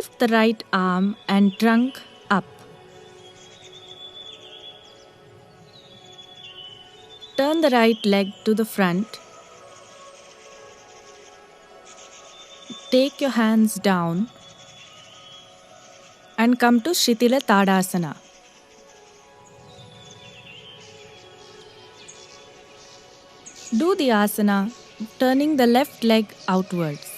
Lift the right arm and trunk up. Turn the right leg to the front. Take your hands down and come to Shitila Tadasana. Do the asana turning the left leg outwards.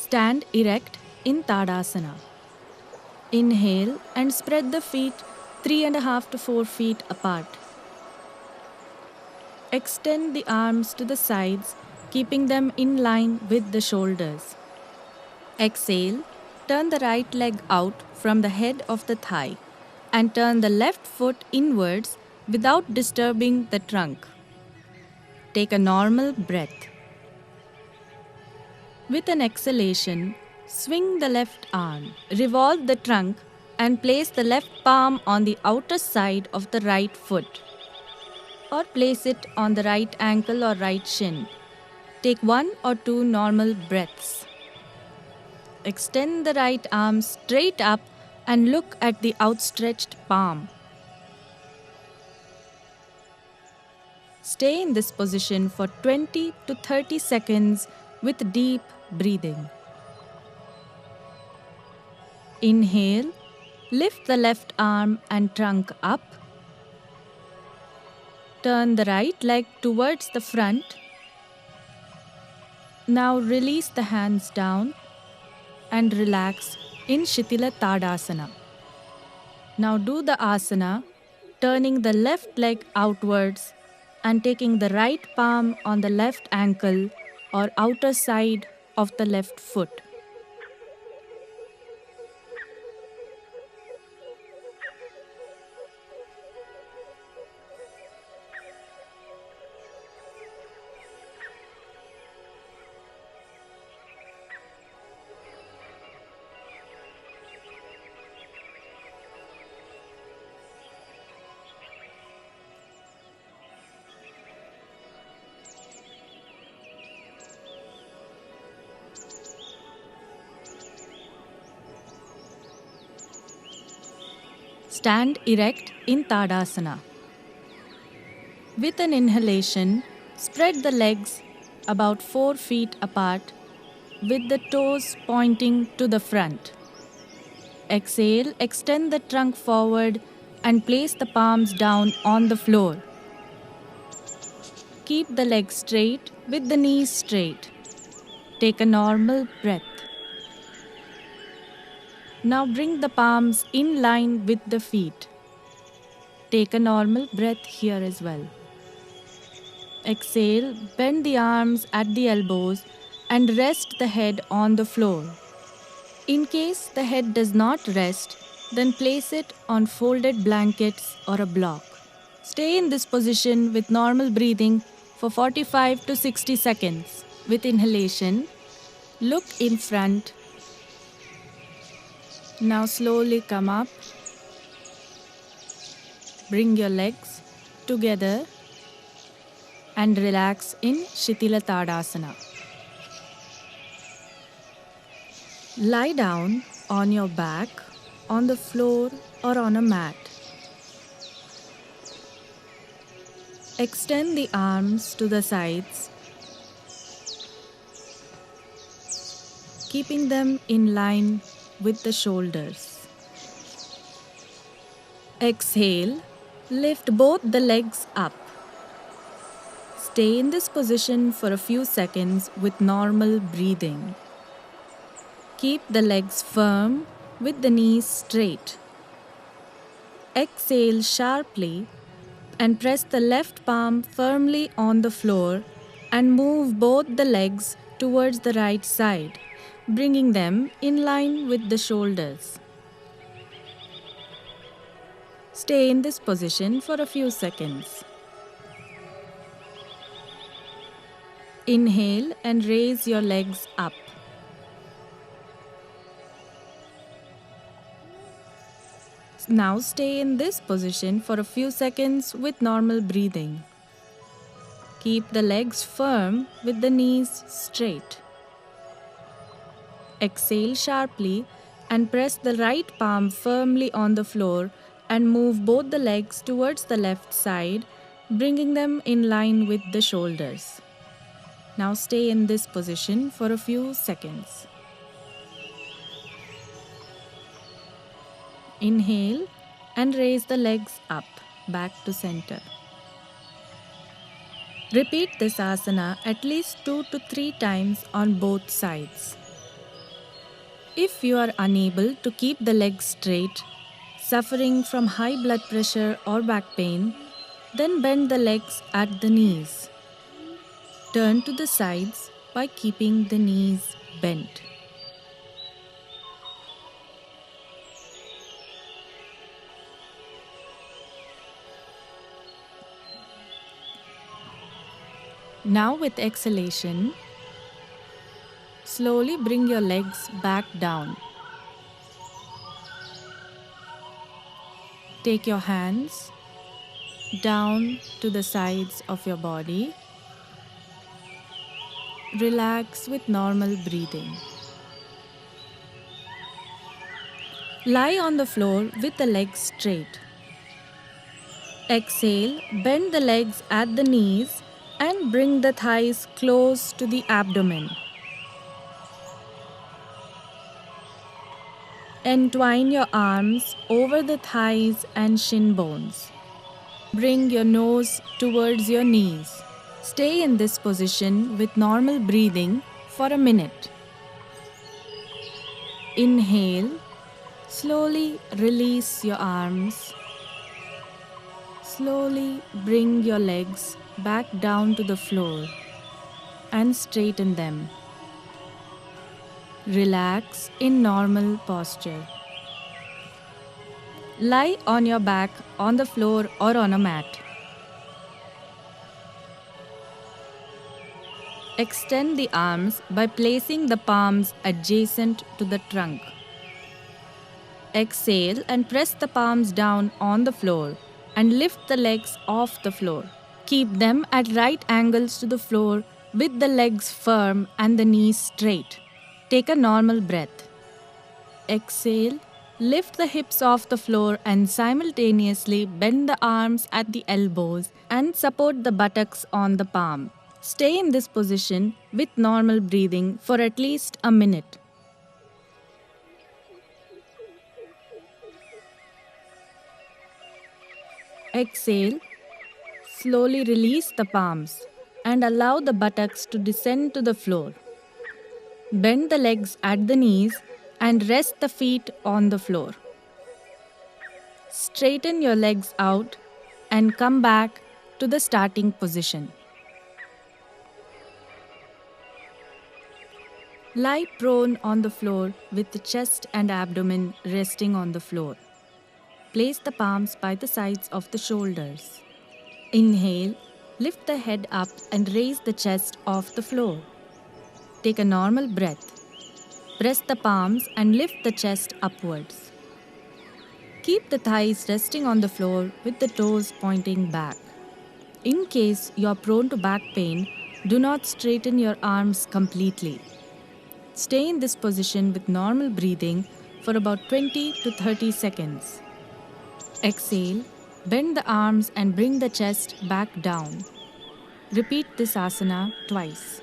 Stand erect in Tadasana. Inhale and spread the feet 3.5 to 4 feet apart. Extend the arms to the sides, keeping them in line with the shoulders. Exhale, turn the right leg out from the head of the thigh and turn the left foot inwards without disturbing the trunk. Take a normal breath. With an exhalation, swing the left arm, revolve the trunk and place the left palm on the outer side of the right foot or place it on the right ankle or right shin. Take 1 or 2 normal breaths. Extend the right arm straight up and look at the outstretched palm. Stay in this position for 20 to 30 seconds with deep breathing. Inhale, lift the left arm and trunk up. Turn the right leg towards the front. Now release the hands down and relax in Shitila Tadasana. Now do the asana, turning the left leg outwards and taking the right palm on the left ankle or outer side of the left foot. Stand erect in Tadasana. With an inhalation, spread the legs about 4 feet apart with the toes pointing to the front. Exhale, extend the trunk forward and place the palms down on the floor. Keep the legs straight with the knees straight. Take a normal breath. Now bring the palms in line with the feet. Take a normal breath here as well. Exhale, bend the arms at the elbows and rest the head on the floor. In case the head does not rest, then place it on folded blankets or a block. Stay in this position with normal breathing for 45 to 60 seconds. With inhalation, look in front. Now slowly come up. Bring your legs together and relax in Shitila Tadasana. Lie down on your back, on the floor or on a mat. Extend the arms to the sides, keeping them in line with the shoulders. Exhale, lift both the legs up. Stay in this position for a few seconds with normal breathing. Keep the legs firm with the knees straight. Exhale sharply and press the left palm firmly on the floor and move both the legs towards the right side. bringing them in line with the shoulders. Stay in this position for a few seconds. Inhale and raise your legs up. Now stay in this position for a few seconds with normal breathing. Keep the legs firm with the knees straight. Exhale sharply and press the right palm firmly on the floor and move both the legs towards the left side, bringing them in line with the shoulders. Now stay in this position for a few seconds. Inhale and raise the legs up, back to center. Repeat this asana at least 2 to 3 times on both sides. If you are unable to keep the legs straight, suffering from high blood pressure or back pain, then bend the legs at the knees. Turn to the sides by keeping the knees bent. Now with exhalation, slowly bring your legs back down. Take your hands down to the sides of your body. Relax with normal breathing. Lie on the floor with the legs straight. Exhale, bend the legs at the knees and bring the thighs close to the abdomen. Entwine your arms over the thighs and shin bones. Bring your nose towards your knees. Stay in this position with normal breathing for a minute. Inhale, slowly release your arms. Slowly bring your legs back down to the floor and straighten them. Relax in normal posture. Lie on your back on the floor or on a mat. Extend the arms by placing the palms adjacent to the trunk. Exhale and press the palms down on the floor and lift the legs off the floor. Keep them at right angles to the floor with the legs firm and the knees straight. Take a normal breath. Exhale, lift the hips off the floor and simultaneously bend the arms at the elbows and support the buttocks on the palm. Stay in this position with normal breathing for at least a minute. Exhale, slowly release the palms and allow the buttocks to descend to the floor. Bend the legs at the knees and rest the feet on the floor. Straighten your legs out and come back to the starting position. Lie prone on the floor with the chest and abdomen resting on the floor. Place the palms by the sides of the shoulders. Inhale, lift the head up and raise the chest off the floor. Take a normal breath. Press the palms and lift the chest upwards. Keep the thighs resting on the floor with the toes pointing back. In case you are prone to back pain, do not straighten your arms completely. Stay in this position with normal breathing for about 20 to 30 seconds. Exhale, bend the arms and bring the chest back down. Repeat this asana twice.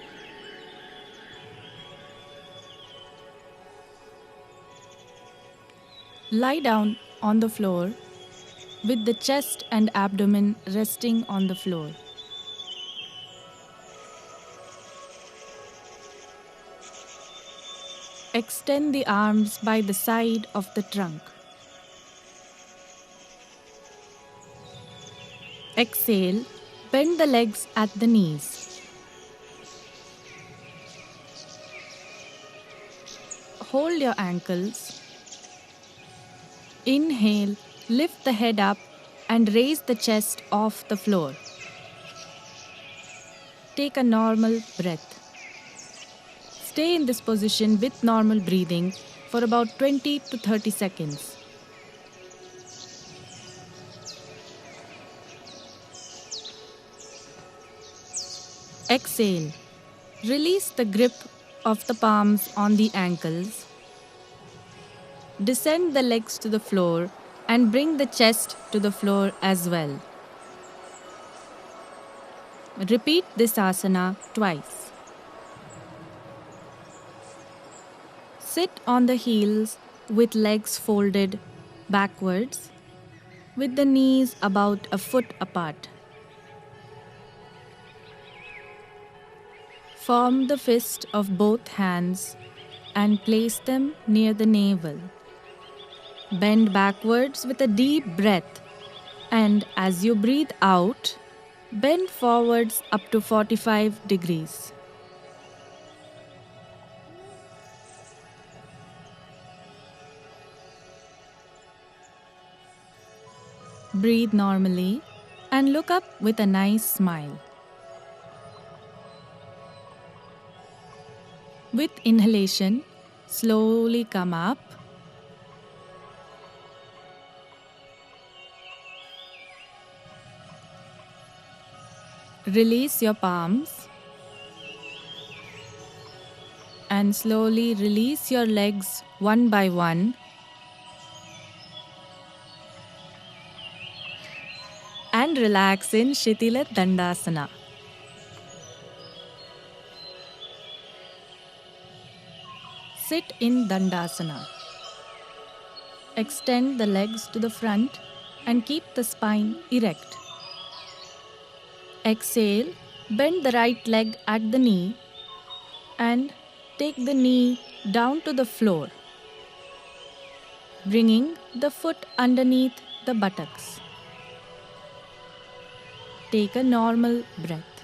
Lie down on the floor with the chest and abdomen resting on the floor. Extend the arms by the side of the trunk. Exhale, bend the legs at the knees. hold your ankles. Inhale, lift the head up and raise the chest off the floor. Take a normal breath. Stay in this position with normal breathing for about 20 to 30 seconds. Exhale. Release the grip of the palms on the ankles. Descend the legs to the floor and bring the chest to the floor as well. Repeat this asana twice. Sit on the heels with legs folded backwards, with the knees about a foot apart. Form the fist of both hands and place them near the navel. Bend backwards with a deep breath, and as you breathe out, bend forwards up to 45 degrees. Breathe normally and look up with a nice smile. With inhalation, slowly come up. Release your palms and slowly release your legs one by one. And relax in Shitila Dandasana. Sit in Dandasana. Extend the legs to the front and keep the spine erect. Exhale, bend the right leg at the knee and take the knee down to the floor, bringing the foot underneath the buttocks. Take a normal breath.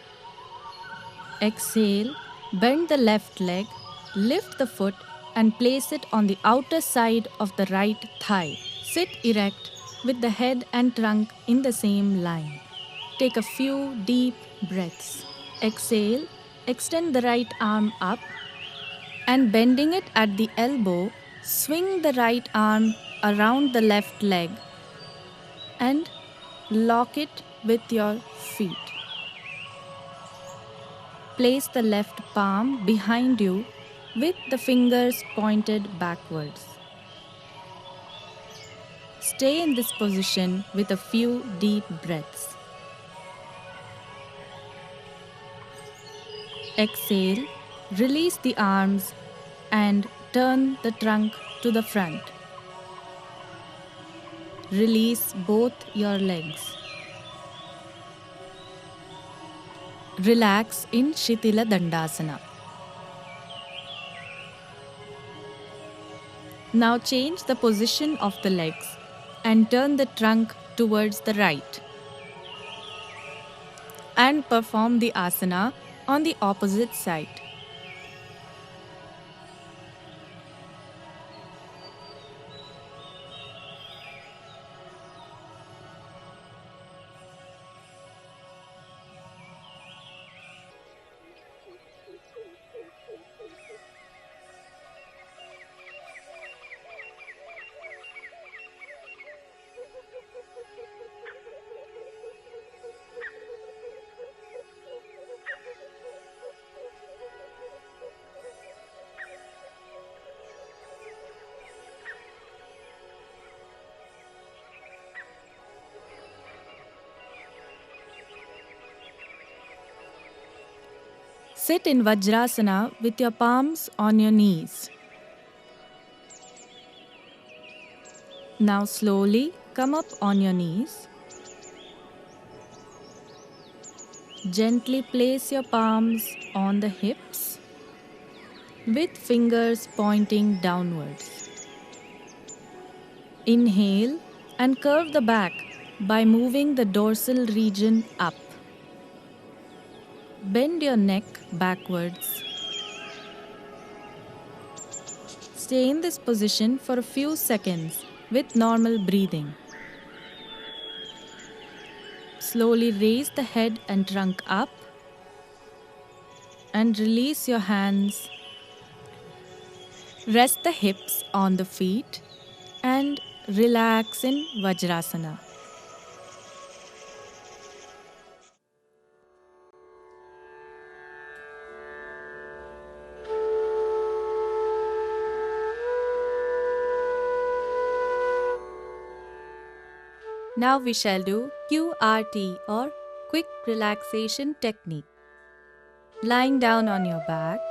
Exhale, bend the left leg, lift the foot and place it on the outer side of the right thigh. Sit erect with the head and trunk in the same line. Take a few deep breaths. Exhale, extend the right arm up and bending it at the elbow, swing the right arm around the left leg and lock it with your feet. Place the left palm behind you with the fingers pointed backwards. Stay in this position with a few deep breaths. Exhale, release the arms and turn the trunk to the front. Release both your legs. Relax in Shitila Dandasana. Now change the position of the legs and turn the trunk towards the right. And perform the asana on the opposite side. Sit in Vajrasana with your palms on your knees. Now slowly come up on your knees. Gently place your palms on the hips with fingers pointing downwards. Inhale and curve the back by moving the dorsal region up. Bend your neck backwards. Stay in this position for a few seconds with normal breathing. Slowly raise the head and trunk up and release your hands. Rest the hips on the feet and relax in Vajrasana. Now we shall do QRT or quick relaxation technique. Lying down on your back,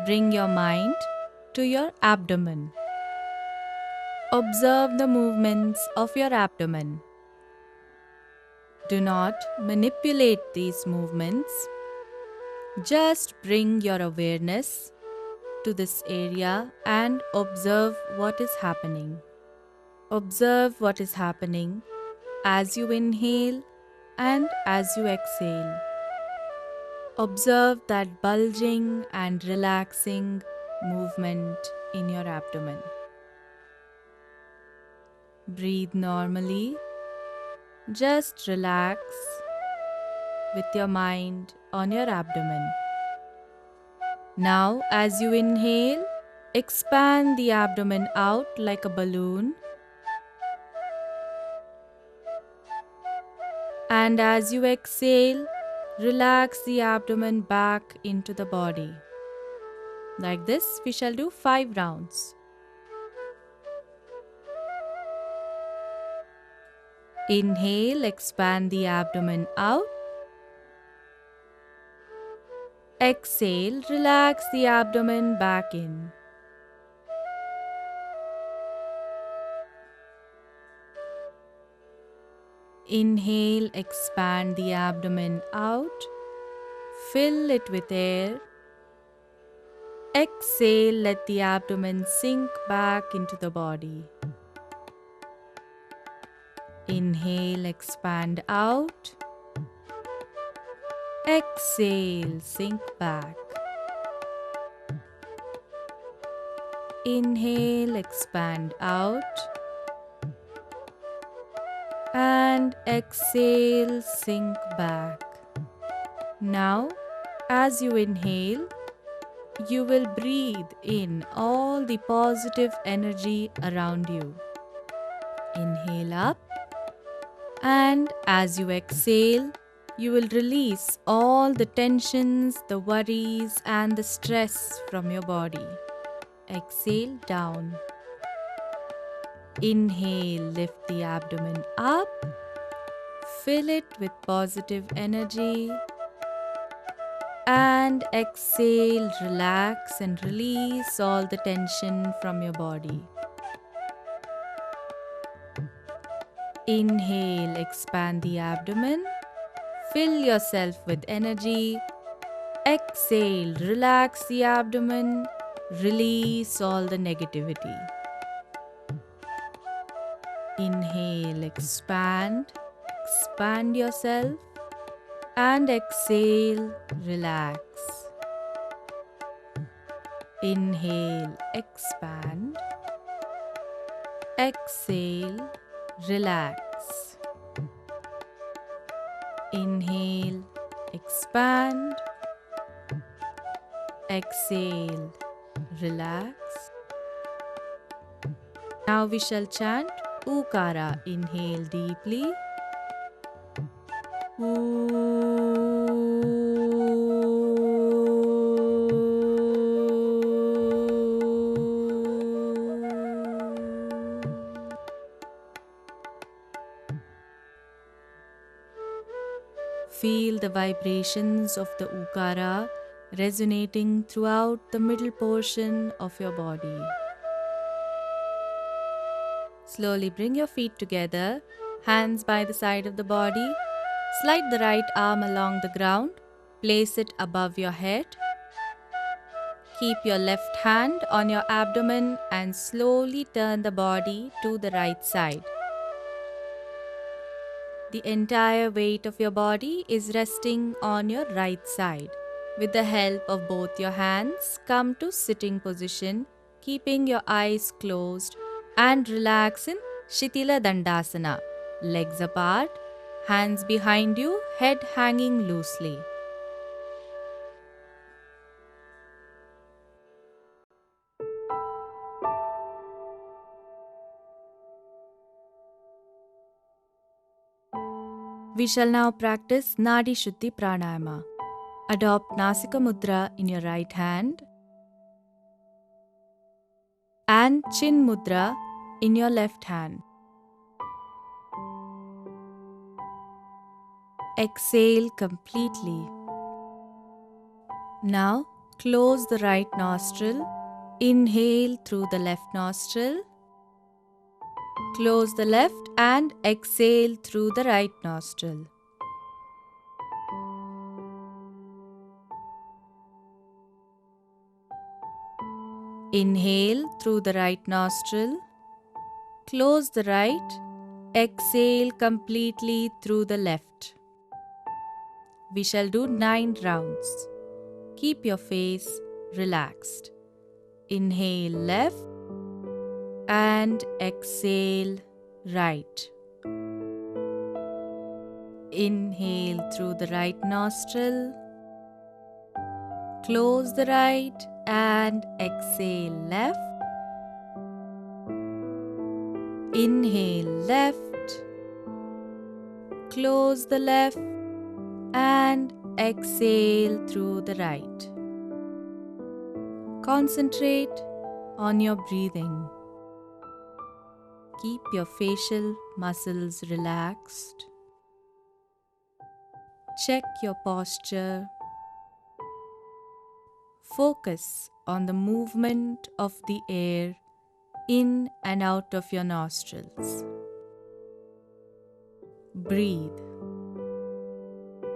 bring your mind to your abdomen. Observe the movements of your abdomen. Do not manipulate these movements. Just bring your awareness to this area and observe what is happening. Observe what is happening as you inhale and as you exhale. Observe that bulging and relaxing movement in your abdomen. Breathe normally. Just relax with your mind on your abdomen. Now, as you inhale, expand the abdomen out like a balloon. And as you exhale, relax the abdomen back into the body. Like this, we shall do 5 rounds. Inhale, expand the abdomen out. Exhale, relax the abdomen back in. Inhale, expand the abdomen out. Fill it with air. Exhale, let the abdomen sink back into the body. Inhale, expand out. Exhale, sink back. Inhale, expand out. And exhale, sink back. Now, as you inhale, you will breathe in all the positive energy around you. Inhale up, and as you exhale, you will release all the tensions, the worries, and the stress from your body. Exhale down. Inhale, lift the abdomen up. Fill it with positive energy. And exhale, relax and release all the tension from your body. Inhale, expand the abdomen. Fill yourself with energy. Exhale, relax the abdomen. Release all the negativity. Inhale, expand. Expand yourself. And exhale, relax. Inhale, expand. Exhale, relax. Inhale, expand. Exhale, relax. Now we shall chant Ukara. Inhale deeply. Feel the vibrations of the Ukara resonating throughout the middle portion of your body. Slowly bring your feet together, hands by the side of the body. Slide the right arm along the ground. Place it above your head. Keep your left hand on your abdomen and slowly turn the body to the right side. The entire weight of your body is resting on your right side. With the help of both your hands, come to sitting position keeping your eyes closed, and relax in Shitila Dandasana. Legs apart, hands behind you, head hanging loosely. We shall now practice Nadi Shuddhi Pranayama. Adopt Nasika Mudra in your right hand and Chin Mudra in your left hand. Exhale completely. Now close the right nostril. Inhale through the left nostril. Close the left and exhale through the right nostril. Inhale through the right nostril. Close the right. Exhale completely through the left. We shall do 9 rounds. Keep your face relaxed. Inhale left and exhale right. Inhale through the right nostril. Close the right and exhale left. Inhale left. Close the left and exhale through the right. Concentrate on your breathing. Keep your facial muscles relaxed. Check your posture. Focus on the movement of the air in and out of your nostrils. Breathe.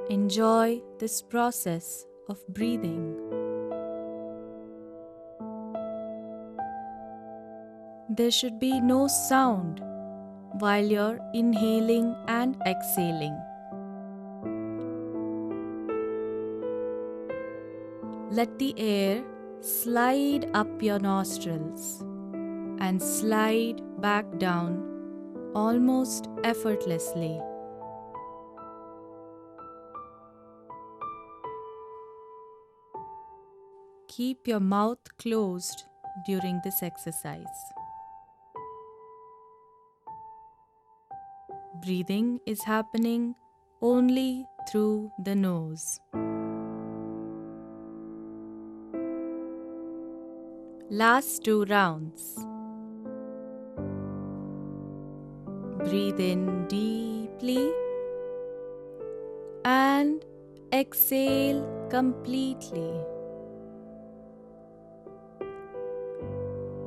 Enjoy this process of breathing. There should be no sound while you're inhaling and exhaling. Let the air slide up your nostrils and slide back down almost effortlessly. Keep your mouth closed during this exercise. Breathing is happening only through the nose. Last 2 rounds. Breathe in deeply and exhale completely.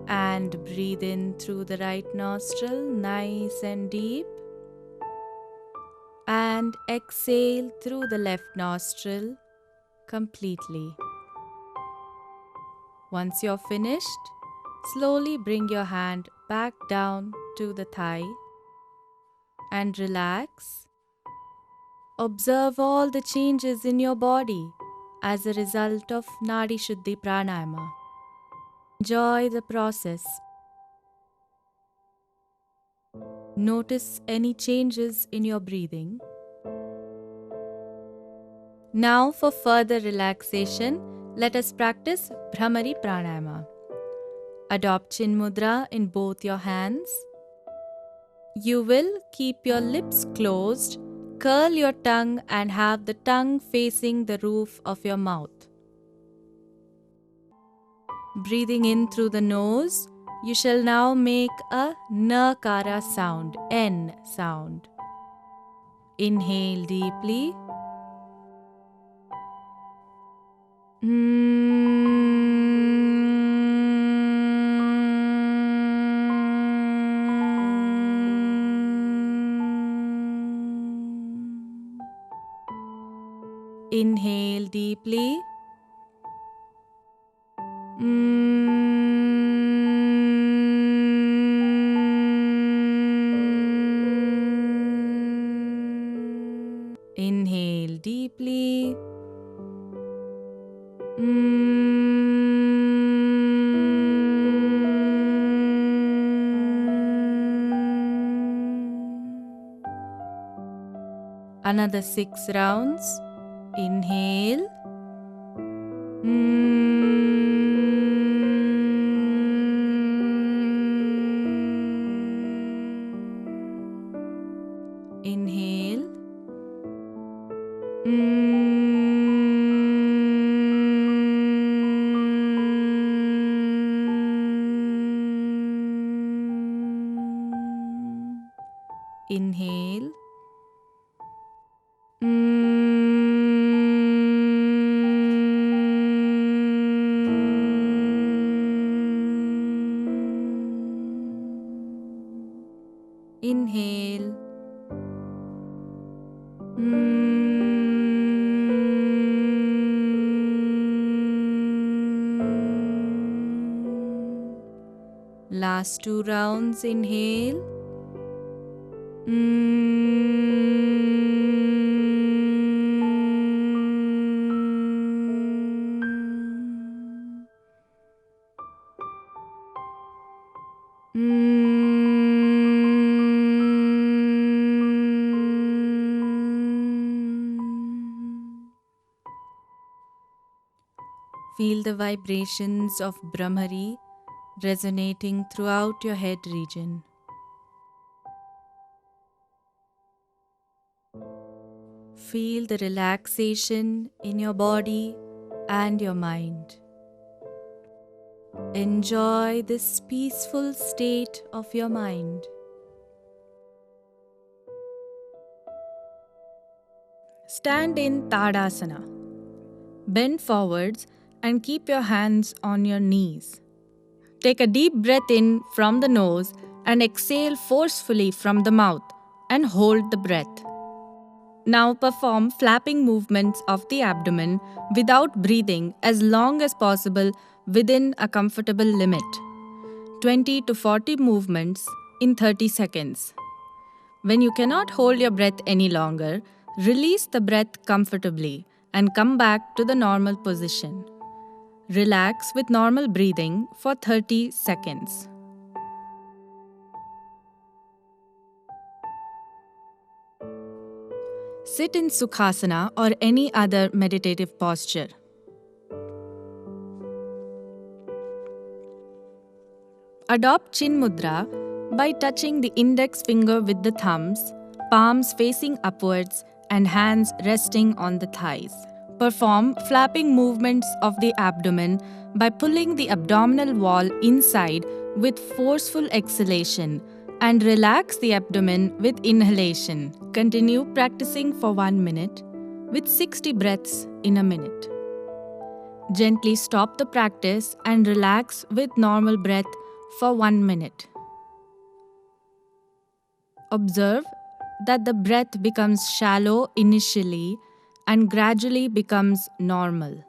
And breathe in through the right nostril, nice and deep. And exhale through the left nostril completely. Once you're finished, slowly bring your hand back down to the thigh and relax. Observe all the changes in your body as a result of Nadi Shuddhi Pranayama. Enjoy the process. Notice any changes in your breathing. Now for further relaxation, let us practice Bhramari Pranayama. Adopt Chin Mudra in both your hands. You will keep your lips closed, curl your tongue and have the tongue facing the roof of your mouth. Breathing in through the nose, you shall now make a Nakara sound, N sound. Inhale deeply. Inhale deeply. Inhale deeply. Another 6 rounds. Inhale. Inhale. Inhale. Inhale. Last 2 rounds. Inhale. Feel the vibrations of Brahmari resonating throughout your head region. Feel the relaxation in your body and your mind. Enjoy this peaceful state of your mind. Stand in Tadasana. Bend forwards and keep your hands on your knees. Take a deep breath in from the nose and exhale forcefully from the mouth and hold the breath. Now perform flapping movements of the abdomen without breathing as long as possible within a comfortable limit. 20 to 40 movements in 30 seconds. When you cannot hold your breath any longer, release the breath comfortably and come back to the normal position. Relax with normal breathing for 30 seconds. Sit in Sukhasana or any other meditative posture. Adopt Chin Mudra by touching the index finger with the thumbs, palms facing upwards, and hands resting on the thighs. Perform flapping movements of the abdomen by pulling the abdominal wall inside with forceful exhalation and relax the abdomen with inhalation. Continue practicing for 1 minute with 60 breaths in a minute. Gently stop the practice and relax with normal breath for 1 minute. Observe that the breath becomes shallow initially and gradually becomes normal.